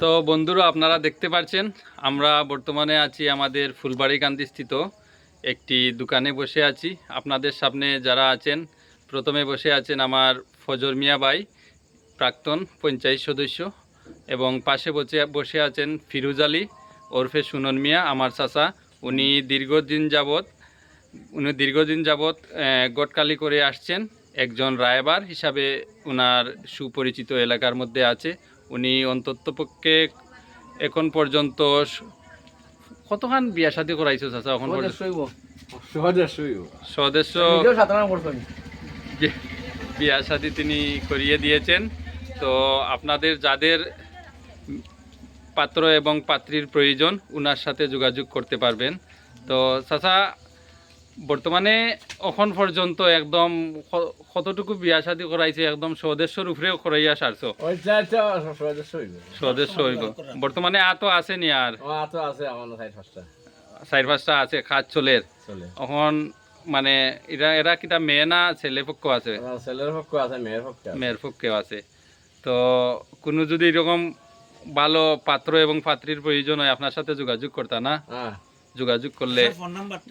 তো বন্ধুরা, আপনারা দেখতে পাচ্ছেন আমরা বর্তমানে আছি আমাদের ফুলবাড়ীকান্দি স্থিত একটি দোকানে বসে আছি। আপনাদের সামনে যারা আছেন, প্রথমে বসে আছেন আমার ফজর মিয়া ভাই, প্রাক্তন পঞ্চায়েত সদস্য, এবং পাশে বসে আছেন ফিরোজ আলী ওরফে সুনন মিয়া, আমার চাচা। উনি দীর্ঘদিন যাবৎ গটকালি করে আসছেন। একজন রায়বার হিসাবে ওনার সুপরিচিত এলাকার মধ্যে আছে। উনি অন্ততপক্ষে এখন পর্যন্ত কতখান বিয়া শাদী করাইছো চাচা? এখন সদস্য বিয়া শাদী তিনি করিয়ে দিয়েছেন। তো আপনাদের যাদের পাত্র এবং পাত্রীর প্রয়োজন, ওনার সাথে যোগাযোগ করতে পারবেন। তো চাচা, বর্তমানে এখন পর্যন্ত একদম কতটুকু বিয়া শাদী করাইছে? একদম সদস্যর উপরেও করাইয়া সারছো? সদস্য হইব বর্তমানে আতো আছে নি? আর চার পাঁচটা আছে কাজ চলের এখন। মানে এরা কিটা মেয়ে না ছেলে পক্ষ আছে? মেয়ের পক্ষেও আছে। তো কোনো যদি এরকম ভালো পাত্র এবং পাত্রীর প্রয়োজন হয়, আপনার সাথে যোগাযোগ করতা না? যোগাযোগ করলে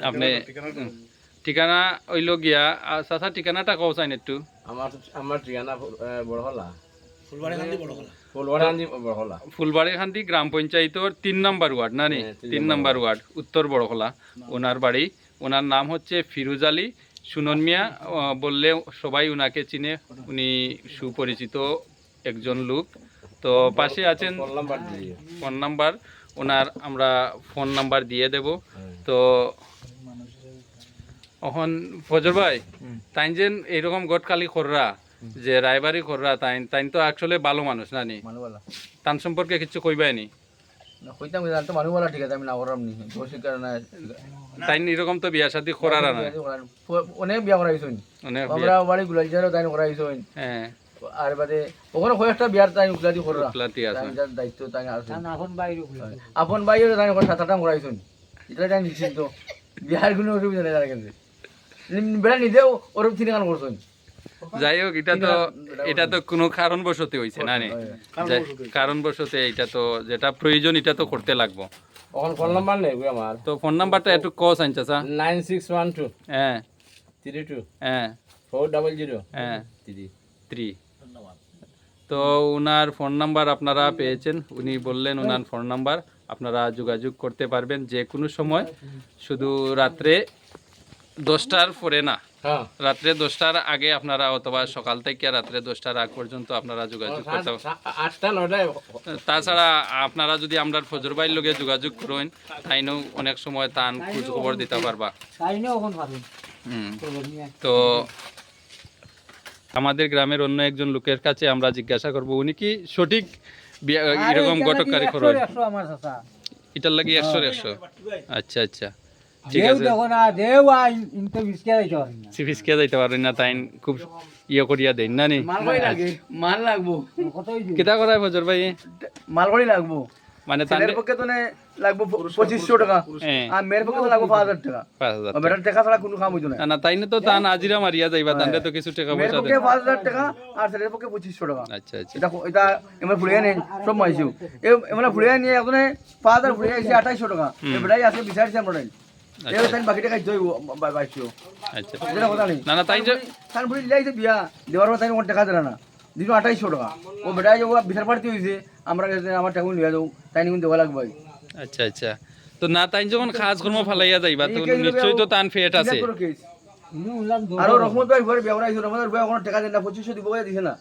আপনি ঠিকানা হইল গিয়া। চাচা ঠিকানাটা কও চাইন একটু? আমার ঠিকানা ফুলবাড়ীকান্দি গ্রাম পঞ্চায়েতের 3 নম্বর ওয়ার্ড, না নি? 3 নম্বর ওয়ার্ড, উত্তর বড়খোলা ওনার বাড়ি। ওনার নাম হচ্ছে ফিরোজ আলী। সুনন মিয়া বললে সবাই উনাকে চিনে, উনি সুপরিচিত একজন লোক। তো পাশে আছেন ফোন নাম্বার ওনার, আমরা ফোন নাম্বার দিয়ে দেব। তো এখন ফজর ভাই, তাই যে এইরকম গটকালি কররা, যে রায়বাড়ি কররা, তাই তো আসলে ভালো মানুষ, না নি? তান সম্পর্কে কিছু কইবাই নি? তাই এরকম তো বিয়া শাদী করার না? অনেক বিয়া করাইছেন, আমরা বাড়ি গুলাইজারও তাই করাইছেন। হ্যাঁ, আর বাদে ওখানে কয়েকটা বিয়ার তাই উকলাতি কররা, তাই দায়িত্ব তাই আছে। আপন ভাইও তাই করে 7-8টা করাইছেন। এটা তাই নিশ্চিত বিয়ার কোনো অসুবিধা নেই তার কাছে। বেড়া নিজেও ওরকম তিনি গান করছেন। যাই হোক, এটা তো কোনো কারণবশত হয়েছে, না নি? কারণবশত এটা তো যেটা প্রয়োজন এটা তো করতে লাগবো। ফোন নাম্বার নেই আমার। তো ফোন নাম্বারটা একটু ক চাইন চাচা? 9612 হ্যাঁ 32 হ্যাঁ 400 হ্যাঁ 3। তো ওনার ফোন নাম্বার আপনারা পেয়েছেন, উনি বললেন ওনার ফোন নাম্বার, আপনারা যোগাযোগ করতে পারবেন যে কোনো সময়। শুধু রাত্রে 10টার পরে না, রাত্রে 10টার আগে আপনারা, অথবা সকাল থেকে রাত্রে 10টার আগ পর্যন্ত আপনারা যোগাযোগ করতে পারেন। 8টা-9টায়। তাছাড়া আপনারা যদি আমরা ফজর ভাইয়ের লগে যোগাযোগ করেন, তাইনও অনেক সময় তান খোঁজ খবর দিতে পারবা। তো আমাদের গ্রামের অন্য একজন লোকের কাছে আমরা জিজ্ঞাসা করব, উনি কি সঠিক এরকম গটকারি করেন? এটার লাগি 100-100। আচ্ছা আচ্ছা, ঠিক আছে। সিফিসকে যাইতে পারেন না, তাই খুব ইয়ে করিয়া দেন, না নি? মাল লাগবো। কিতা করায় ফজর ভাই? মাল করি লাগবো। মানে তাদের পক্ষে তো লাগবো 2500 টাকা, আর মেয়ের পক্ষে তো লাগবো 5000 টাকা। 5000 বেটার টাকা ছাড়া কোনো কাম হইতো না। না, তাই না? তো তান আজিরা মারিয়া যাইবা, তানরে তো কিছু টাকা পয়সা দেন। 5000 টাকা আর ছেলের পক্ষে 2500 টাকা। আচ্ছা আচ্ছা, এটা এমন ফুলিয়ে নেই সব মাইছো। এমন ফুলিয়ে নিয়ে এখন 5000 ফুলিয়ে এসে 2800 টাকা। বেটাই আছে বিচারছে আমরা। এই তাই বাকি টাকা জয় বাইছো। আচ্ছা, এটা কথা নেই। না তাই যে তান ফুলি লাইছে বিয়া দেওয়ার তাই কোন টাকা দেনা না, দিন 2800 টাকা। ও বেটাই যে বিচার পার্টি হইছে, আমরা আমার টাকা নিয়ে যাও, তাই নিয়ে দেওয়া লাগবে। আচ্ছা আচ্ছা, তো না তাই যখন কাজ কর্ম ফালাইয়া যাইবা, তো নিশ্চয়ই তো তান ফেট আছে। আর রহমত ভাই ঘরে বিয়া করাইছো, রহমত ভাই কোনো টাকা দেন না, 2500 দিব দিছে না।